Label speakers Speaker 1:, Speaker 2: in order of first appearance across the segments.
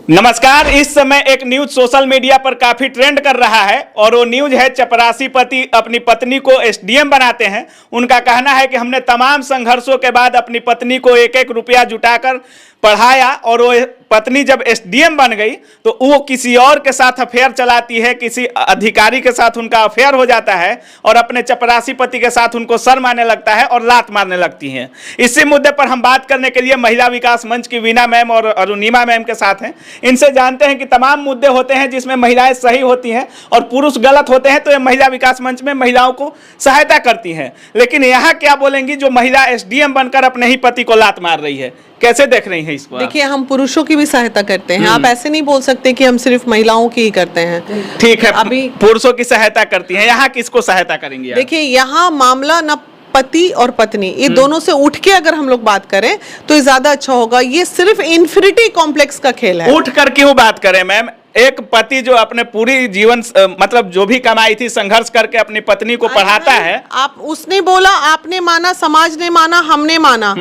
Speaker 1: नमस्कार। इस समय एक न्यूज सोशल मीडिया पर काफी ट्रेंड कर रहा है और वो न्यूज है चपरासी पति अपनी पत्नी को एसडीएम बनाते हैं। उनका कहना है कि हमने तमाम संघर्षों के बाद अपनी पत्नी को एक एक रुपया जुटाकर पढ़ाया और वो पत्नी जब एसडीएम बन गई तो वो किसी और के साथ अफेयर चलाती है, किसी अधिकारी के साथ उनका अफेयर हो जाता है और अपने चपरासी पति के साथ उनको सर मारने लगता है और लात मारने लगती हैं। इसी मुद्दे पर हम बात करने के लिए महिला विकास मंच की वीना मैम और अरुणिमा मैम के साथ हैं। इनसे जानते हैं कि तमाम मुद्दे होते हैं जिसमें महिलाएं सही होती हैं और पुरुष गलत होते हैं, तो ये महिला विकास मंच में महिलाओं को सहायता करती हैं। लेकिन यहाँ क्या बोलेंगी जो महिला एसडीएम बनकर अपने ही पति को लात मार रही है, कैसे देख रही हैं इसको?
Speaker 2: देखिए, हम पुरुषों की भी सहायता करते हैं। आप ऐसे नहीं बोल सकते कि हम सिर्फ महिलाओं की ही करते हैं।
Speaker 1: ठीक है, अभी पुरुषों की सहायता करती हैं, यहाँ किसको सहायता करेंगी?
Speaker 2: देखिए, यहाँ मामला न पति और पत्नी ये दोनों से उठ के अगर हम लोग बात करें तो ये ज्यादा अच्छा होगा। ये सिर्फ इन्फिनिटी कॉम्प्लेक्स का खेल है।
Speaker 1: उठ कर क्यों बात करें मैम? एक पति जो अपने पूरी जीवन मतलब जो भी कमाई थी संघर्ष करके अपनी पत्नी को पढ़ाता है।
Speaker 2: आप उसने बोला, आपने माना, समाज ने माना, हमने माना,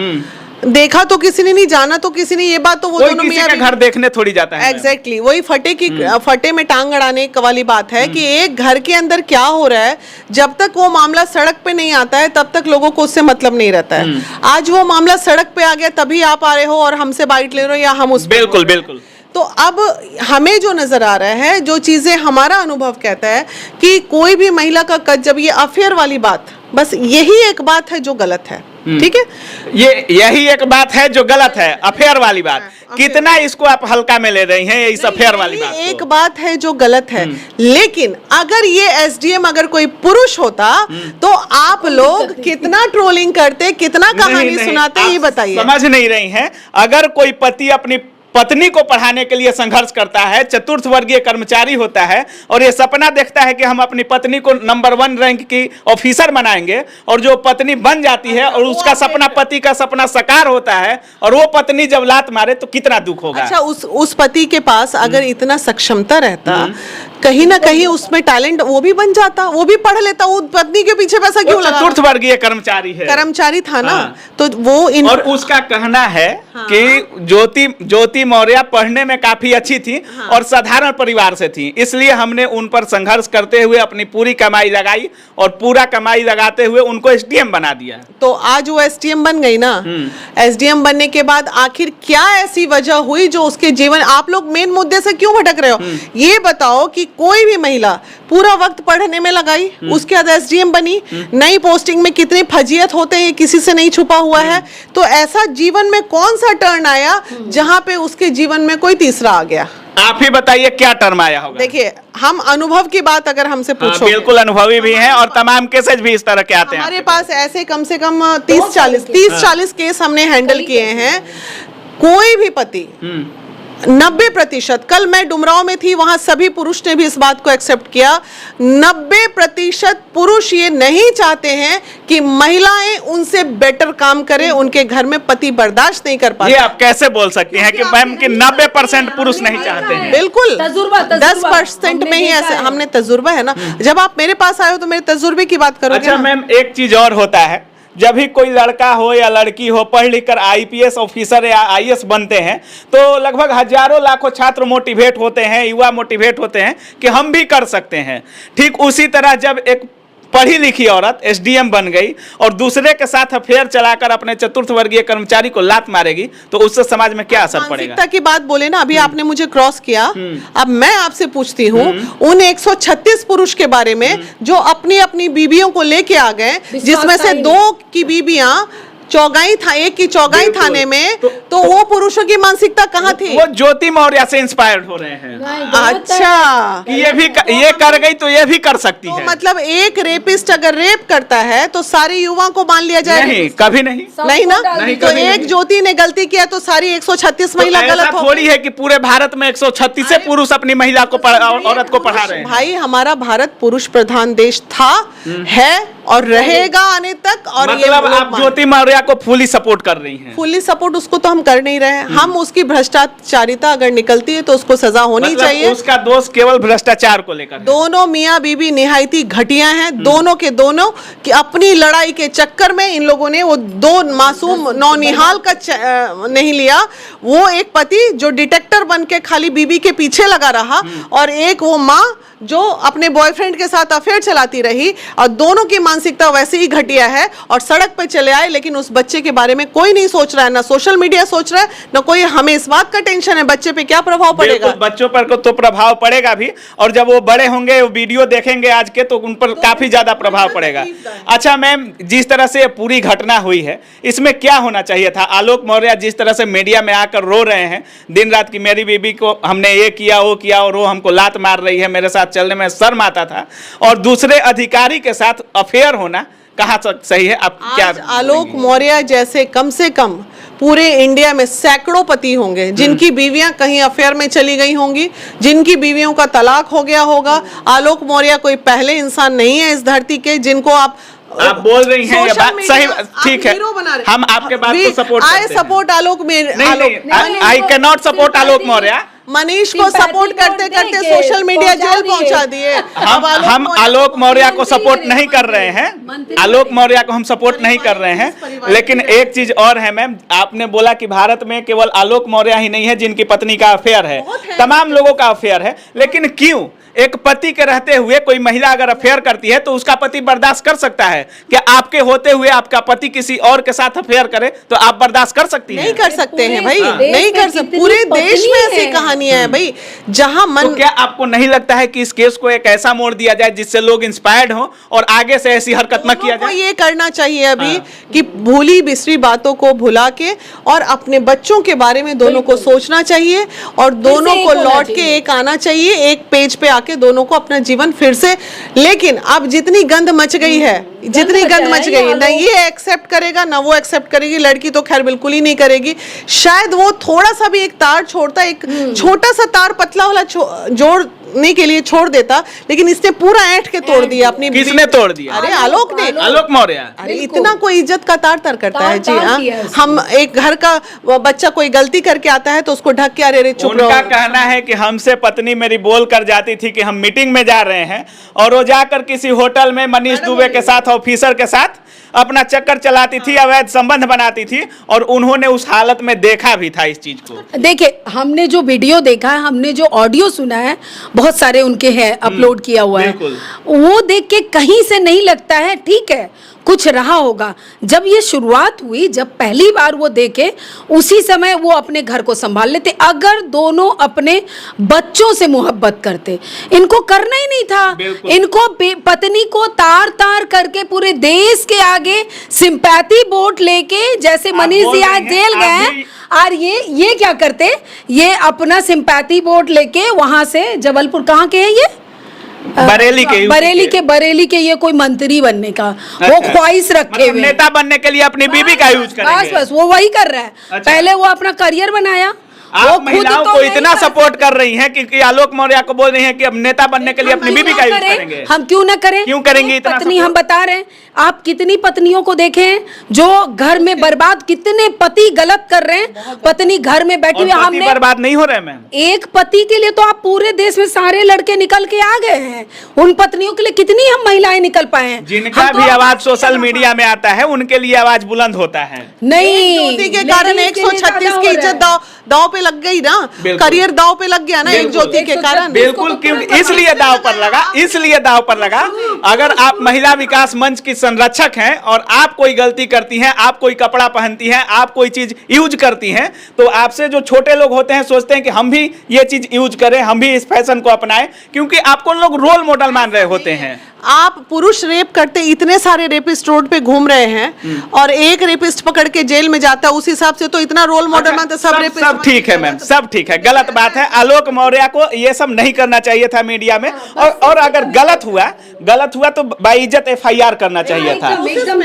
Speaker 2: देखा तो किसी ने नहीं, जाना तो किसी ने, ये बात तो वो दोनों
Speaker 1: किसी का घर देखने थोड़ी जाता है।
Speaker 2: एग्जैक्टली वही फटे में टांग अड़ाने वाली बात है कि एक घर के अंदर क्या हो रहा है, जब तक वो मामला सड़क पे नहीं आता है तब तक लोगों को उससे मतलब नहीं रहता है। आज वो मामला सड़क पे आ गया तभी आप आ रहे हो और हमसे बाइट ले रहे हो या हम उस
Speaker 1: बिल्कुल बिल्कुल।
Speaker 2: तो अब हमें जो नजर आ रहा है, जो चीजें हमारा अनुभव कहता है कि कोई भी महिला का कद, जब ये अफेयर वाली बात, बस यही एक बात है जो गलत है। ठीक है,
Speaker 1: यही एक बात है जो गलत है, अफेयर वाली बात। कितना इसको आप हल्का में ले रही हैं इस अफेयर वाली बात?
Speaker 2: एक बात है जो गलत है, लेकिन अगर ये एसडीएम अगर कोई पुरुष होता तो आप लोग कितना ट्रोलिंग करते, कितना कहानी सुनाते, ये बताइए।
Speaker 1: समझ नहीं रही हैं। अगर कोई पति अपनी पत्नी को पढ़ाने के लिए संघर्ष करता है, चतुर्थ वर्गीय कर्मचारी होता है और ये सपना देखता है कि हम अपनी पत्नी को नंबर 1 रैंक की ऑफिसर बनाएंगे, और जो पत्नी बन जाती है और उसका सपना, पति का सपना साकार होता है और वो पत्नी जब लात मारे तो कितना दुख होगा।
Speaker 2: अच्छा, उस पति के पास अगर इतना सक्षमता रहता, कहीं ना कहीं उसमें टैलेंट, वो भी बन जाता, वो भी पढ़ लेता। वो पत्नी के पीछे पैसा क्यों लगा?
Speaker 1: चतुर्थ वर्गीय कर्मचारी है,
Speaker 2: कर्मचारी था ना। तो वो
Speaker 1: और उसका कहना है कि ज्योति मौर्य पढ़ने में काफी अच्छी थी और साधारण परिवार से थी, इसलिए हमने उन पर संघर्ष करते हुए अपनी पूरी कमाई लगाई और पूरा कमाई लगाते हुए उनको एसडीएम बना दिया।
Speaker 2: तो आज वो एसडीएम बन गई ना। एसडीएम बनने के बाद आखिर क्या ऐसी वजह हुई जो उसके जीवन, आप लोग मेन मुद्दे से क्यों भटक रहे हो? ये बताओ कि कोई भी महिला पूरा वक्त पढ़ने में लगाई, उसके बाद एसडीएम बनी, नई पोस्टिंग में कितने फजीयत होते हैं किसी से नहीं छुपा हुआ है। तो ऐसा जीवन में कौन सा टर्न आया जहां पे उसके जीवन में कोई तीसरा आ गया?
Speaker 1: आप ही बताइए क्या टर्म आया होगा?
Speaker 2: देखिए, हम अनुभव की बात अगर हमसे पूछो,
Speaker 1: बिल्कुल अनुभवी भी हैं और तमाम केसेस भी इस तरह के आते हैं
Speaker 2: हमारे पास। ऐसे कम से कम 30-40 केस हमने हैंडल किए हैं। कोई भी पति 90%, कल मैं डुमराव में थी, वहां सभी पुरुष ने भी इस बात को एक्सेप्ट किया, 90% पुरुष ये नहीं चाहते हैं कि महिलाएं उनसे बेटर काम करें, उनके घर में पति बर्दाश्त नहीं कर पाते।
Speaker 1: ये आप कैसे बोल सकती हैं कि मैम कि 90% पुरुष नहीं चाहते हैं?
Speaker 2: बिल्कुल 10% में ही ऐसे, हमने तजुर्बा है ना। जब आप मेरे पास आए हो तो मेरे तजुर्बे की बात करोगे।
Speaker 1: अच्छा मैम, एक चीज और होता है, जब भी कोई लड़का हो या लड़की हो पढ़ लिख कर आईपीएस ऑफिसर या आईएएस बनते हैं तो लगभग हजारों लाखों छात्र मोटिवेट होते हैं, युवा मोटिवेट होते हैं कि हम भी कर सकते हैं। ठीक उसी तरह जब एक पढ़ी लिखी औरत एसडीएम बन गई और दूसरे के साथ अफेयर चलाकर अपने चतुर्थ वर्गीय कर्मचारी को लात मारेगी तो उससे समाज में क्या असर पड़ेगा?
Speaker 2: मानसिकता की बात बोले ना, अभी आपने मुझे क्रॉस किया। अब मैं आपसे पूछती हूँ उन 136 पुरुष के बारे में जो अपनी अपनी बीबियों को लेके आ गए, जिसमें से 2 की बीबियां चौगाई था, एक की चौगाई थाने में, तो वो पुरुषों की मानसिकता कहाँ थी?
Speaker 1: वो ज्योति मौर्य से इंस्पायर्ड हो रहे हैं।
Speaker 2: अच्छा,
Speaker 1: ये कर गई तो ये भी कर सकती है।
Speaker 2: मतलब एक रेपिस्ट अगर रेप करता है तो सारे युवाओं को मान लिया जाए?
Speaker 1: नहीं, कभी नहीं।
Speaker 2: नहीं ना। तो एक ज्योति ने गलती किया तो सारी 136 महिला गलत हो?
Speaker 1: थोड़ी है कि पूरे भारत में 136 पुरुष अपनी महिला को, औरत को पढ़ा रहे हैं।
Speaker 2: भाई, हमारा भारत पुरुष प्रधान देश था, है और रहेगा आने तक। और
Speaker 1: मतलब आप ज्योति मौर्य को फुली सपोर्ट कर रही हैं?
Speaker 2: फुली सपोर्ट उसको तो हम कर नहीं रहे हैं। हम उसकी भ्रष्टाचारिता अगर निकलती है तो उसको सजा होनी चाहिए।
Speaker 1: उसका दोष केवल भ्रष्टाचार को लेकर।
Speaker 2: दोनों मियाँ बीबी निहायती घटिया हैं, दोनों के दोनों कि अपनी लड़ाई के चक्कर में इन लोगों ने वो दो मासूम नौनिहाल का नहीं लिया। वो एक पति जो डिटेक्टर बन के खाली बीबी के पीछे लगा रहा, और एक वो माँ जो अपने बॉयफ्रेंड के साथ अफेयर चलाती रही, और दोनों की मानसिकता वैसे ही घटिया है और सड़क पे चले आए। लेकिन उस बच्चे के बारे में कोई नहीं सोच रहा है, ना सोशल मीडिया सोच रहा है, ना कोई। हमें इस बात का टेंशन है बच्चे पे क्या प्रभाव पड़ेगा।
Speaker 1: बच्चों पर तो प्रभाव पड़ेगा भी, और जब वो बड़े होंगे वो वीडियो देखेंगे आज के, तो उन पर काफी ज्यादा प्रभाव पड़ेगा। अच्छा मैम, जिस तरह से पूरी घटना हुई है इसमें क्या होना चाहिए था? आलोक मौर्य जिस तरह से मीडिया में आकर रो रहे हैं दिन रात की, मेरी बीबी को हमने ये किया वो किया और वो हमको लात मार रही है, मेरे साथ चलने में शर्म आता था, और दूसरे अधिकारी के साथ अफेयर होना कहाँ तक सही है? आप क्या
Speaker 2: आलोक मौर्य जैसे कम से कम पूरे इंडिया में सैकड़ों पति होंगे जिनकी बीवियां कहीं अफेयर में चली गई होंगी, जिनकी बीवियों का तलाक हो गया होगा। आलोक मौर्य कोई पहले इंसान नहीं है इस धरती के जिनको आप
Speaker 1: बोल रही हैं। ये बात सही, ठीक है, हम आपके बात को सपोर्ट करते हैं।
Speaker 2: I support Alok
Speaker 1: I can not support Alok Maurya.
Speaker 2: Manish को सपोर्ट करते करते सोशल मीडिया जेल पहुंचा दिए।
Speaker 1: हम आलोक मौर्य को सपोर्ट नहीं कर रहे हैं, आलोक मौर्य को हम सपोर्ट नहीं कर रहे हैं। लेकिन एक चीज और है मैम, आपने बोला कि भारत में केवल आलोक मौर्य ही नहीं है जिनकी पत्नी का अफेयर है, तमाम लोगों का अफेयर है। लेकिन क्यों एक पति के रहते हुए कोई महिला अगर अफेयर करती है तो उसका पति बर्दाश्त कर सकता है? क्या आपके होते हुए आपका पति किसी और के साथ अफेयर करे तो आप बर्दाश्त कर सकती हैं?
Speaker 2: नहीं कर सकते हैं भाई, नहीं कर सकते। पूरे देश में ऐसी कहानियां हैं भाई जहां मन।
Speaker 1: तो क्या आपको नहीं लगता है कि इस केस को एक ऐसा मोड़ दिया जाए जिससे लोग इंस्पायर्ड हो और आगे से ऐसी हरकत न किया जाए?
Speaker 2: ये करना चाहिए अभी कि भूली बिसरी बातों को भुला के और अपने बच्चों के बारे में दोनों को सोचना चाहिए, और दोनों को लौट के एक आना चाहिए, एक पेज पे आके दोनों को अपना जीवन फिर से। लेकिन अब जितनी गंद मच गई है, जितनी गंद मच गई है, ना ये एक्सेप्ट करेगा ना वो एक्सेप्ट करेगी। लड़की तो खैर बिल्कुल ही नहीं करेगी। शायद वो थोड़ा सा भी एक तार छोड़ता, एक छोटा सा तार पतला वाला जोड़ने के लिए छोड़ देता, लेकिन इसने पूरा ऐंठ के तोड़ दिया अपनी।
Speaker 1: किसने तोड़ दिया?
Speaker 2: अरे आलोक ने,
Speaker 1: आलोक मौर्य।
Speaker 2: अरे इतना कोई इज्जत का तार तर करता है जी। हाँ, हम एक घर का बच्चा कोई गलती करके आता है तो उसको ढक के अरे चुप रहो।
Speaker 1: उनका कहना है कि हमसे पत्नी मेरी बोल कर जाती थी कि हम मीटिंग में जा रहे हैं, और वो जाकर किसी होटल में मनीष दुबे के साथ, ऑफिसर के साथ अपना चक्कर चलाती थी, अवैध संबंध बनाती थी, और उन्होंने उस हालत में देखा भी था इस चीज को।
Speaker 3: देखिए, हमने जो वीडियो देखा है, हमने जो ऑडियो सुना है, बहुत सारे उनके हैं अपलोड किया हुआ है, वो देख के कहीं से नहीं लगता है ठीक है कुछ रहा होगा। जब ये शुरुआत हुई, जब पहली बार वो देखे, उसी समय वो अपने घर को संभाल लेते। अगर दोनों अपने बच्चों से मोहब्बत करते, इनको करना ही नहीं था। इनको पत्नी को तार तार करके पूरे देश के आगे सिंपैथी वोट लेके, जैसे मनीष जी आज जेल गए, और ये क्या करते, ये अपना सिंपैथी वोट लेके वहां से, जबलपुर कहाँ के है ये, बरेली के ये कोई मंत्री बनने का वो ख्वाहिश रखे हुए,
Speaker 1: नेता बनने के लिए अपनी बीवी का यूज करेंगे।
Speaker 3: बस वो वही कर रहा है। अच्छा। पहले वो अपना करियर बनाया।
Speaker 1: आप महिलाओं को इतना सपोर्ट कर रही हैं कि आलोक मौर्य को बोल रही हैं कि अब नेता बनने के लिए अपनी बीवी का यूज करेंगे।
Speaker 3: हम क्यों ना करें?
Speaker 1: क्यों करेंगे इतना
Speaker 3: पत्नी? हम बता रहे हैं, आप कितनी पत्नियों को देखें जो घर में बर्बाद, कितने पति गलत कर रहे हैं, पत्नी घर में बैठी हुई। हमने
Speaker 1: बर्बाद नहीं हो रहे मैम।
Speaker 3: एक पति के लिए तो आप पूरे देश में सारे लड़के निकल के आ गए हैं, उन पत्नियों के लिए कितनी हम महिलाएं निकल पाए हैं।
Speaker 1: जिनका भी आवाज सोशल मीडिया में आता है उनके लिए आवाज बुलंद होता है।
Speaker 3: नहीं,
Speaker 2: के कारण 136 की इज्जत दाव पे लग गई ना, करियर दाव पे लग गया ना एक ज्योति के कारण।
Speaker 1: बिल्कुल, क्यों इसलिए दाव पर लगा, इसलिए दाव पर लगा। अगर आप महिला विकास मंच की संरक्षक हैं और आप कोई गलती करती हैं, आप कोई कपड़ा पहनती हैं, आप कोई चीज यूज करती हैं, तो आपसे जो छोटे लोग होते हैं सोचते हैं कि हम भी ये चीज यूज करें, हम भी इस फैशन को अपनाएं, क्योंकि आपको लोग रोल मॉडल मान रहे होते हैं।
Speaker 2: आप पुरुष रेप करते, इतने सारे रेपिस्ट रोड पे घूम रहे हैं और एक रेपिस्ट पकड़ के जेल में जाता है, उस हिसाब से तो इतना रोल मॉडल मानते सब रेपिस्ट।
Speaker 1: सब ठीक है मैम, सब ठीक है, गलत बात है। आलोक मौर्य को ये सब नहीं करना चाहिए था मीडिया में, और अगर गलत हुआ तो बाइज्जत FIR करना चाहिए था।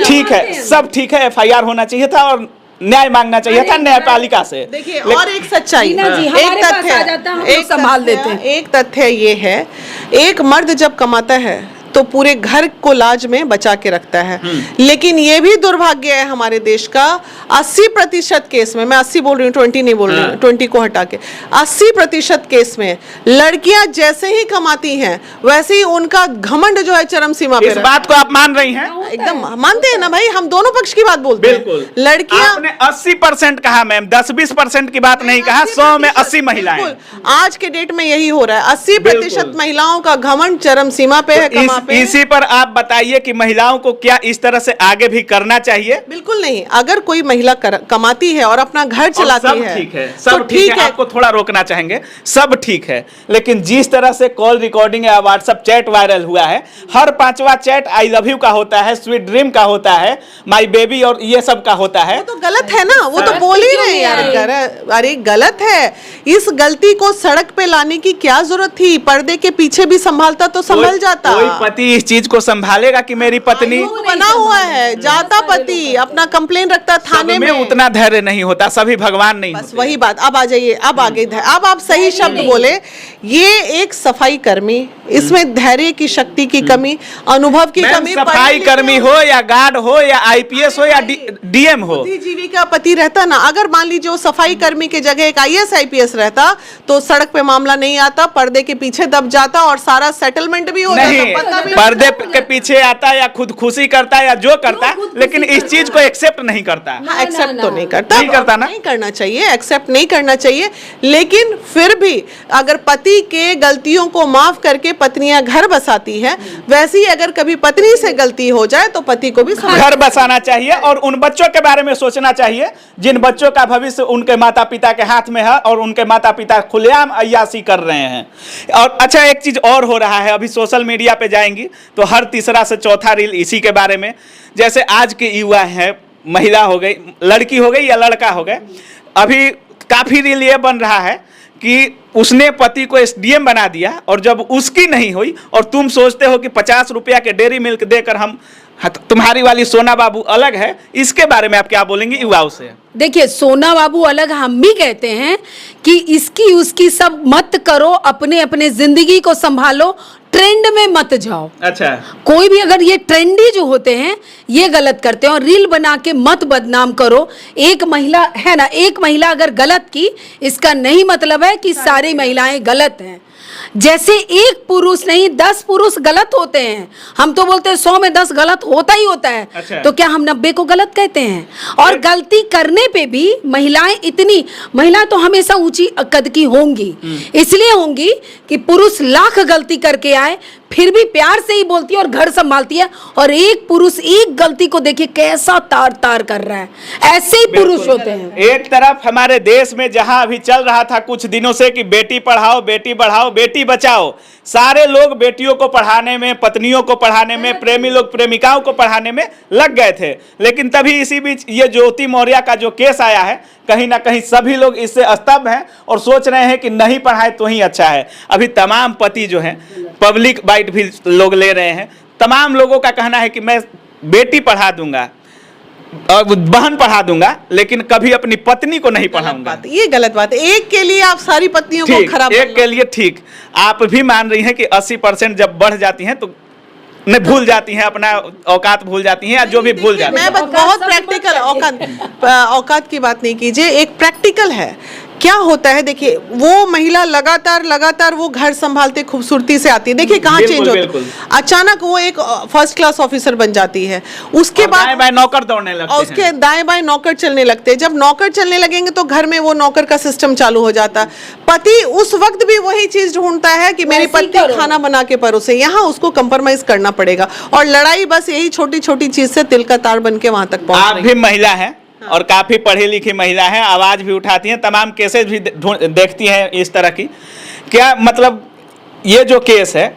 Speaker 1: ठीक है, सब ठीक है, FIR होना चाहिए था और न्याय मांगना चाहिए था न्यायपालिका से।
Speaker 2: देखिए, और एक सच्चाई, एक तथ्य,
Speaker 3: संभाल देते हैं।
Speaker 2: एक तथ्य ये है, एक मर्द जब कमाता है तो पूरे घर को लाज में बचा के रखता है। लेकिन ये भी दुर्भाग्य है हमारे देश का, 80% केस में, मैं 80 बोल रही हूँ, 20 नहीं बोल रही हूँ, 20 को हटा के, 80% केस में लड़कियां जैसे ही कमाती हैं वैसे ही उनका घमंड जो है चरम सीमा पे
Speaker 1: इस बात को आप मान रही हैं?
Speaker 2: एकदम मानते हैं ना भाई, हम दोनों पक्ष की बात बोलते हैं।
Speaker 1: बिल्कुल।
Speaker 2: लड़कियां,
Speaker 1: आपने 80% कहा मैम, 10-20% की बात नहीं कहा, 100 में 80 महिलाएं।
Speaker 2: आज के डेट में यही हो रहा है, 80% महिलाओं का घमंड चरम सीमा पे है, कमा पे है।
Speaker 1: इसी पर आप बताइए कि महिलाओं को क्या इस तरह से आगे भी करना चाहिए?
Speaker 2: बिल्कुल नहीं, अगर कोई महिला कमाती है और अपना घर चलाती
Speaker 1: सब
Speaker 2: है,
Speaker 1: ठीक है,
Speaker 2: तो
Speaker 1: सब ठीक है। आपको थोड़ा रोकना चाहेंगे, सब ठीक है, लेकिन जिस तरह से कॉल रिकॉर्डिंग या व्हाट्सएप चैट वायरल हुआ है, हर 5वां चैट आई लव यू का होता है, स्वीट ड्रीम का होता है, माय बेबी और ये सब का होता है।
Speaker 2: वो तो गलत है ना, वो तो बोल ही रहे हैं यार, अरे गलत है। इस गलती को सड़क पे लाने की क्या जरूरत थी? पर्दे के पीछे भी संभालता तो संभल जाता।
Speaker 1: कोई पति इस चीज को संभालेगा कि मेरी पत्नी,
Speaker 2: बना हुआ है, जाता पति अपना कंप्लेन रखता थाने में,
Speaker 1: उतना धैर्य नहीं होता, सभी भगवान नहीं
Speaker 2: बस
Speaker 1: होते।
Speaker 2: वही बात। अब आ जाइए, अब आगे अब आप सही शब्द बोले, ये एक सफाई कर्मी, इसमें धैर्य की शक्ति की कमी, अनुभव की कमी,
Speaker 1: सफाई कर्मी हो या गार्ड हो या आईपीएस हो या डीएम हो,
Speaker 2: बुद्धिजीवी का पति रहता ना, अगर मान लीजिए वो सफाई कर्मी की जगह एक आईएएस आईपीएस रहता तो सड़क पे मामला नहीं आता, पर्दे के पीछे दब जाता और सारा सेटलमेंट भी हो
Speaker 1: नहीं,
Speaker 2: जाता, पता भी
Speaker 1: पर्दे के पीछे आता या खुदकुशी करता या जो करता, लेकिन इस चीज को एक्सेप्ट नहीं करता।
Speaker 2: एक्सेप्ट तो नहीं करता,
Speaker 1: नहीं करता ना,
Speaker 2: नहीं करना चाहिए, एक्सेप्ट नहीं करना चाहिए। लेकिन फिर भी अगर पति के गलतियों को माफ करके पत्नियां घर बसाती है, वैसे ही अगर कभी पत्नी से गलती हो जाए तो पति को भी
Speaker 1: घर बसाना चाहिए और उन बच्चों के बारे में सोचना चाहिए जिन बच्चों का भविष्य उनके माता पिता के हाथ में है और उनके माता पिता खुलेआम अय्याशी कर रहे हैं। और अच्छा, एक चीज और हो रहा है, अभी सोशल मीडिया पे जाएंगी तो हर तीसरा से चौथा रील इसी के बारे में। जैसे आज के युवा हैं, महिला हो गई, लड़की हो गई या लड़का हो गए, अभी काफी रील ये बन रहा है कि उसने पति को एसडीएम बना दिया और जब उसकी नहीं हुई और तुम सोचते हो कि 50 रुपया के डेयरी मिल्क देकर हम, तुम्हारी वाली सोना बाबू अलग है, इसके बारे में आप क्या बोलेंगे युवाओं से?
Speaker 3: देखिए, सोना बाबू अलग हम भी कहते हैं कि इसकी उसकी सब मत करो, अपने अपने जिंदगी को संभालो, ट्रेंड में मत जाओ।
Speaker 1: अच्छा,
Speaker 3: कोई भी अगर ये ट्रेंडी जो होते हैं ये गलत करते हैं और रील बना के मत बदनाम करो। एक महिला है ना, एक महिला अगर गलत की, इसका नहीं मतलब है कि सारी महिलाएं गलत हैं। जैसे एक पुरुष नहीं 10 पुरुष गलत होते हैं, हम तो बोलते हैं 100 में 10 गलत होता ही होता है।
Speaker 1: अच्छा।
Speaker 3: तो क्या हम 90 को गलत कहते हैं? और गलती करने पे भी महिलाएं इतनी, महिला तो हमेशा ऊंची कद की होंगी, इसलिए होंगी कि पुरुष लाख गलती करके आए फिर भी प्यार से ही बोलती है और घर संभालती है, और एक पुरुष एक गलती को देखिए कैसा तार तार कर रहा है। ऐसे ही पुरुष होते हैं।
Speaker 1: एक तरफ हमारे देश में जहां अभी चल रहा था कुछ दिनों से कि बेटी पढ़ाओ बेटी बढ़ाओ बेटी बचाओ, सारे लोग बेटियों को पढ़ाने में, पत्नियों को पढ़ाने में, प्रेमी लोग प्रेमिकाओं को पढ़ाने में लग गए थे। लेकिन तभी इसी बीच ये ज्योति मौर्य का जो केस आया है, कहीं ना कहीं सभी लोग इससे स्तब्ध हैं और सोच रहे हैं कि नहीं पढ़ाए तो ही अच्छा है। अभी तमाम पति जो हैं, पब्लिक बाइट भी लोग ले रहे हैं, तमाम लोगों का कहना है कि मैं बेटी पढ़ा दूंगा और बहन पढ़ा दूंगा, लेकिन कभी अपनी पत्नी को नहीं पढ़ाऊंगा।
Speaker 2: ये गलत बात है। एक के लिए आप सारी पत्नियों को खराब,
Speaker 1: एक के लिए ठीक। आप भी मान रही हैं कि 80% जब बढ़ जाती हैं तो नहीं भूल जाती हैं, अपना औकात भूल जाती हैं या जो भी भूल जाती हैं।
Speaker 2: मैं बहुत प्रैक्टिकल, औकात की बात नहीं कीजिए, एक प्रैक्टिकल है। क्या होता है, देखिए वो महिला लगातार वो घर संभालते खूबसूरती से आती है, देखिए कहाँ चेंज होता है। अचानक वो एक फर्स्ट क्लास ऑफिसर बन जाती है, उसके बाद
Speaker 1: दाएं बाएं नौकर दौड़ने लगते हैं,
Speaker 2: उसके दाएं बाएं नौकर चलने लगते हैं। जब नौकर चलने लगेंगे तो घर में वो नौकर का सिस्टम चालू हो जाता है। पति उस वक्त भी वही चीज ढूंढता है कि मेरी पत्नी खाना बना के परोसे, यहाँ उसको कंप्रोमाइज करना पड़ेगा। और लड़ाई बस यही छोटी छोटी चीज से तिल का तार बन के वहां तक पहुंच
Speaker 1: आप भी महिला हैं और काफी पढ़ी लिखी महिला हैं, आवाज भी उठाती हैं, तमाम केसेस भी देखती हैं इस तरह की। क्या मतलब ये जो केस है,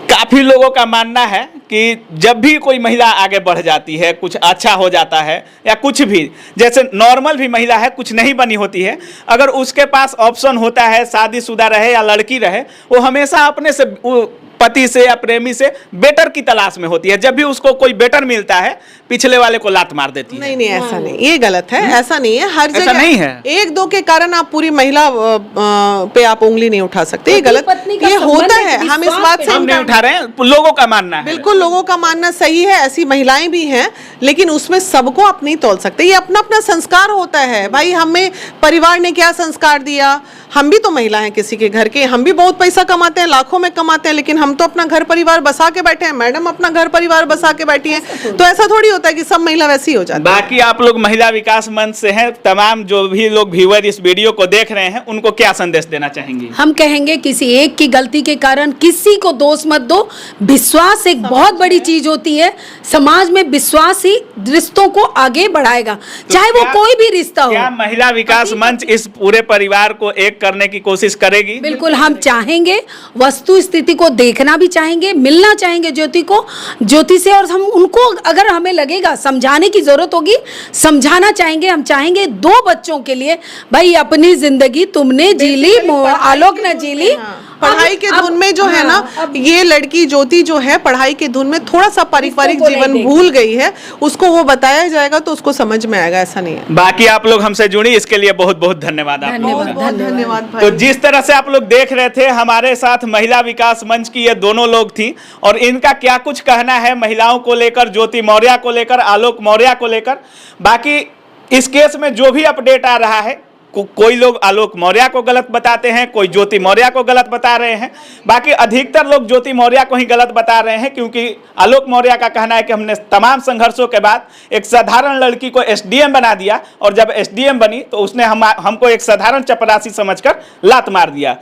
Speaker 1: काफी लोगों का मानना है कि जब भी कोई महिला आगे बढ़ जाती है, कुछ अच्छा हो जाता है या कुछ भी, जैसे नॉर्मल भी महिला है, कुछ नहीं बनी होती है, अगर उसके पास ऑप्शन होता है शादीशुदा रहे या लड़की रहे, वो हमेशा अपने से पति से या प्रेमी से बेटर की तलाश में होती है। जब भी उसको कोई बेटर मिलता है पिछले वाले को लात मार देती है।
Speaker 2: नहीं नहीं, ऐसा नहीं, ये गलत है, ऐसा नहीं है। हर
Speaker 1: ऐसा
Speaker 2: जगह
Speaker 1: नहीं है।
Speaker 2: एक दो के कारण आप पूरी महिला पे आप उंगली नहीं उठा सकते, ये गलत,
Speaker 3: पत्नी का
Speaker 2: ये
Speaker 3: संबंध
Speaker 2: होता
Speaker 3: है
Speaker 2: है।
Speaker 3: कि
Speaker 2: हम इस
Speaker 3: विश्वास
Speaker 2: बात
Speaker 3: पे
Speaker 2: से
Speaker 1: हम नहीं उठा रहे हैं, लोगों का मानना है।
Speaker 2: बिल्कुल लोगों का मानना सही है, ऐसी महिलाएं भी हैं, लेकिन उसमें सबको आप नहीं तोल सकते। ये अपना अपना संस्कार होता है भाई, हमें परिवार ने क्या संस्कार दिया। हम भी तो महिला हैं किसी के घर के, हम भी बहुत पैसा कमाते हैं, लाखों में कमाते हैं, लेकिन हम तो अपना घर परिवार बसा के बैठे हैं। मैडम अपना घर परिवार बसा के बैठी हैं, तो ऐसा थोड़ी होता है कि सब महिला वैसी हो जाती है।
Speaker 1: बाकी आप लोग महिला विकास मंच से हैं, तमाम जो भी लोग व्यूअर इस वीडियो को देख रहे हैं उनको क्या संदेश देना चाहेंगी?
Speaker 3: हम कहेंगे किसी एक की गलती के कारण किसी को दोष मत दो। विश्वास एक बहुत बड़ी चीज होती है, समाज में विश्वास ही रिश्तों को आगे बढ़ाएगा, चाहे वो कोई भी रिश्ता हो।
Speaker 1: क्या महिला विकास मंच इस पूरे परिवार को एक करने की कोशिश करेगी?
Speaker 3: बिल्कुल हम चाहेंगे, वस्तु स्थिति को देखना भी चाहेंगे, मिलना चाहेंगे ज्योति से, और हम उनको अगर हमें लगेगा समझाने की जरूरत होगी समझाना चाहेंगे। हम चाहेंगे 2 बच्चों के लिए भाई अपनी जिंदगी तुमने जी ली, आलोक ने जी ली।
Speaker 2: पढ़ाई के धुन में जो है ना, ये लड़की ज्योति जो है पढ़ाई के धुन में थोड़ा सा पारिवारिक जीवन भूल गई है, उसको वो बताया जाएगा तो उसको समझ में आएगा, ऐसा नहीं है।
Speaker 1: बाकी आप लोग हमसे जुड़ी इसके लिए बहुत बहुत धन्यवाद आप लोगों
Speaker 2: बहुत
Speaker 1: का।
Speaker 2: बहुत धन्यवाद भाई।
Speaker 1: तो जिस तरह से आप लोग देख रहे थे, हमारे साथ महिला विकास मंच की ये दोनों लोग थी, और इनका क्या कुछ कहना है महिलाओं को लेकर, ज्योति मौर्य को लेकर, आलोक मौर्य को लेकर। बाकी इस केस में जो भी अपडेट आ रहा है, कोई लोग आलोक मौर्य को गलत बताते हैं, कोई ज्योति मौर्य को गलत बता रहे हैं। बाकी अधिकतर लोग ज्योति मौर्य को ही गलत बता रहे हैं, क्योंकि आलोक मौर्य का कहना है कि हमने तमाम संघर्षों के बाद एक साधारण लड़की को एसडीएम बना दिया, और जब एसडीएम बनी तो उसने हमको एक साधारण चपरासी समझकर लात मार दिया।